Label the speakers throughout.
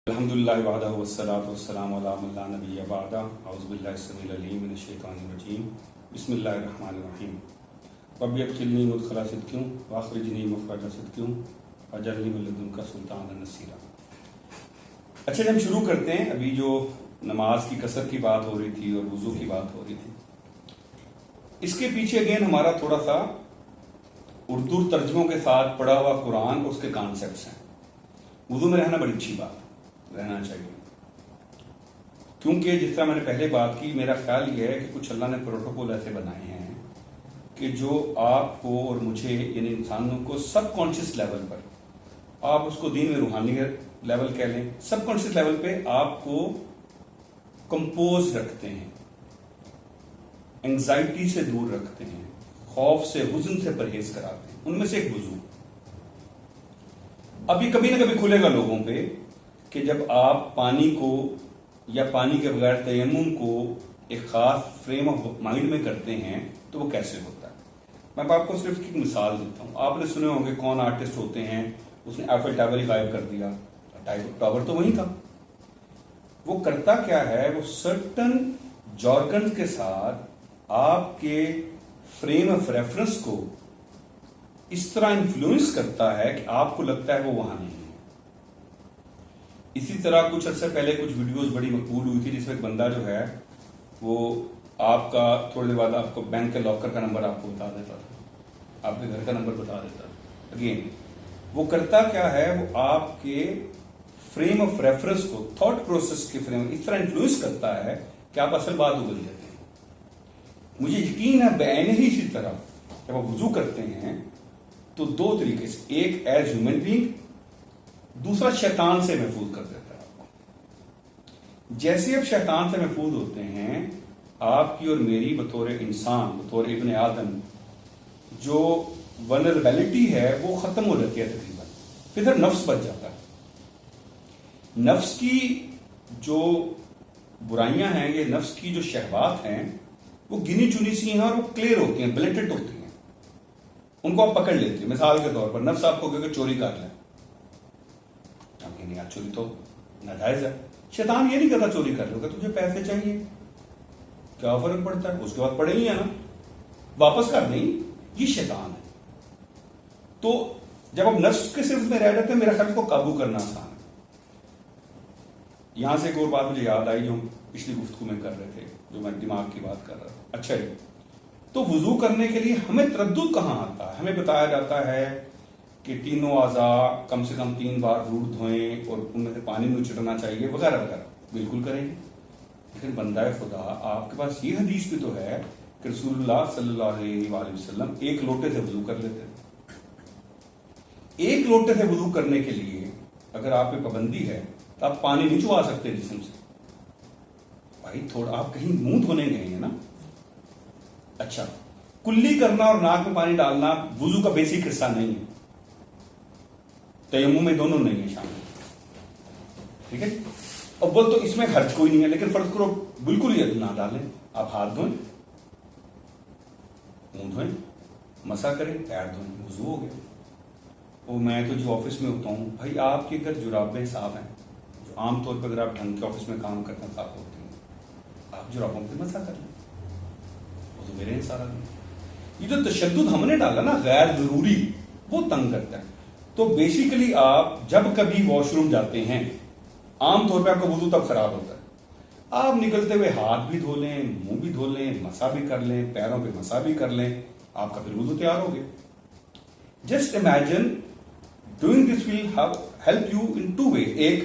Speaker 1: الحمدللہ وحدہ والصلاۃ والسلام علی من لا نبی بعدہ اعوذ باللہ السمیع العلیم من الشیطان الرجیم بسم اللہ الرحمن الرحیم رب ادخلنی مدخل صدق واخرجنی مخرج صدق واجعلنی من لدنک سلطانا نصیرا۔ اچھا، جب شروع کرتے ہیں، ابھی جو نماز کی کثر کی بات ہو رہی تھی اور وضو کی بات ہو رہی تھی، اس کے پیچھے اگین ہمارا تھوڑا سا اردو ترجموں کے ساتھ پڑھا ہوا قرآن اور اس کے کانسیپٹس ہیں۔ وضو میں رہنا بڑی اچھی بات رہنا چاہیے، کیونکہ جس طرح میں نے پہلے بات کی، میرا خیال یہ ہے کہ کچھ اللہ نے پروٹوکول ایسے بنائے ہیں کہ جو آپ کو اور مجھے، یعنی انسانوں کو سب کانشیس لیول پر، آپ اس کو دین میں روحانی لیول کہہ لیں، سب کانشیس لیول پہ آپ کو کمپوز رکھتے ہیں، انگزائٹی سے دور رکھتے ہیں، خوف سے، حزن سے پرہیز کراتے ہیں۔ ان میں سے ایک وضو، اب یہ کبھی نہ کبھی کھلے گا لوگوں پہ کہ جب آپ پانی کو یا پانی کے بغیر تیمم کو ایک خاص فریم آف مائنڈ میں کرتے ہیں تو وہ کیسے ہوتا ہے۔ میں آپ کو صرف ایک مثال دیتا ہوں۔ آپ نے سنے ہوں گے کون آرٹسٹ ہوتے ہیں، اس نے ایفل ٹاور ہی غائب کر دیا۔ ٹاور تو وہی تھا۔ وہ کرتا کیا ہے، وہ سرٹن جارگن کے ساتھ آپ کے فریم آف ریفرنس کو اس طرح انفلوئنس کرتا ہے کہ آپ کو لگتا ہے وہ وہاں نہیں ہے۔ اسی طرح کچھ عرصے پہلے کچھ ویڈیوز بڑی مقبول ہوئی تھی، جس میں ایک بندہ جو ہے وہ آپ کا تھوڑی دیر بعد آپ کو بینک کے لاکر کا نمبر آپ کو بتا دیتا تھا، آپ کے گھر کا نمبر بتا دیتا تھا۔ اگین وہ کرتا کیا ہے، وہ آپ کے فریم آف ریفرنس کو، تھاٹ پروسیس کے فریم اس طرح انفلوئنس کرتا ہے کہ آپ اصل بات اگل جاتے ہیں۔ مجھے یقین ہے بعین ہی اسی طرح جب آپ وضو کرتے ہیں تو دو طریقے سے، ایک ایز ہیومن بینگ، دوسرا شیطان سے محفوظ کر دیتا ہے آپ کو۔ جیسے اب شیطان سے محفوظ ہوتے ہیں، آپ کی اور میری بطور انسان، بطور ابن آدم، جو ولنریبلٹی ہے وہ ختم ہو جاتی ہے تقریباً، پھر نفس بچ جاتا ہے۔ نفس کی جو برائیاں ہیں، یہ نفس کی جو شہوات ہیں، وہ گنی چنی سی ہیں اور وہ کلیئر ہوتی ہیں، بلیٹنٹ ہوتی ہیں، ان کو آپ پکڑ لیتے ہیں۔ مثال کے طور پر نفس آپ کو کہے کہ چوری کر لیں، چوری تو ناجائز ہے۔ شیطان یہ نہیں کہتا چوری کر لو، کہ تجھے پیسے چاہیے، کیا فرق پڑتا ہے، اس کے بعد پڑے ہی ہے نا، واپس کر دیں، یہ شیطان ہے۔ تو جب آپ نفس کے صرف میں رہ جاتے ہیں، میرا خیال کو قابو کرنا آسان ہے۔ یہاں سے ایک اور بات مجھے یاد آئی جو ہم پچھلی گفتگو میں کر رہے تھے، جو میں دماغ کی بات کر رہا تھا۔ اچھا جی، تو وضو کرنے کے لیے ہمیں تردد کہاں آتا ہے؟ ہمیں بتایا جاتا ہے کہ تینوں اعضاء کم سے کم 3 بار ضرور دھوئیں اور ان میں سے پانی نہیں چھٹنا چاہیے، وغیرہ وغیرہ، بالکل کریں گے۔ لیکن بندہ خدا، آپ کے پاس یہ حدیث بھی تو ہے کہ رسول اللہ صلی اللہ علیہ وآلہ وسلم 1 لوٹے سے وضو کر لیتے ہیں۔ 1 لوٹے سے وضو کرنے کے لیے اگر آپ پہ پابندی ہے تو آپ پانی نہیں چوا سکتے جسم سے۔ بھائی تھوڑا آپ کہیں منہ دھونے گئے ہیں نا۔ اچھا، کلی کرنا اور ناک میں پانی ڈالنا وضو کا بیسک حصہ نہیں ہے، تیمم میں دونوں نہیں ہیں شامل، ٹھیک ہے۔ اول تو اس میں حرج کوئی نہیں ہے، لیکن فرض کرو بالکل ہی نہ ڈالیں، آپ ہاتھ دھوئیں، منہ دھوئیں، مسا کریں، پیر دھوئیں، وضو ہو گیا۔ وہ میں تو جو آفس میں ہوتا ہوں، بھائی آپ کے اگر جرابیں صاف ہیں، جو عام طور پر اگر آپ ڈھنگ کے آفس میں کام کرتے ہیں صاف ہوتی ہیں، آپ جرابوں پہ مسا کر لیں، وہ تو میرے سارا دن۔ یہ جو تشدد ہم نے ڈالا نا غیر ضروری، وہ تنگ کرتا ہے۔ تو بیسیکلی آپ جب کبھی واش روم جاتے ہیں، عام طور پہ آپ کا وضو تب خراب ہوتا ہے، آپ نکلتے ہوئے ہاتھ بھی دھو لیں، منہ بھی دھو لیں، مسا بھی کر لیں، پیروں پہ مسا بھی کر لیں، آپ کا پھر وضو تیار ہو گیا۔ Just imagine doing this will help you in 2 ways۔ ایک،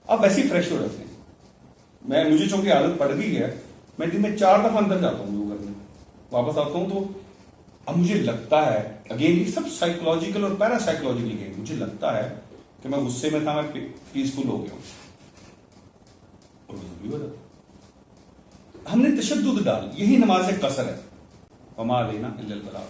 Speaker 1: آپ ویسے فریش ہو جاتے ہیں۔ مجھے چونکہ عادت پڑ گئی ہے، میں دن میں 4 دفعہ اندر جاتا ہوں وضو کرنے، واپس آتا ہوں تو اب مجھے لگتا ہے، اگین یہ سب سائیکولوجیکل اور پیرا سائیکولوجیکل گیم، مجھے لگتا ہے کہ میں غصے میں تھا، میں پیسفل ہو گیا ہوں اور بھی ہو جاتا۔ ہم نے تشدد ڈال، یہی نماز قصر ہے۔ وما علینا الا البلاغ۔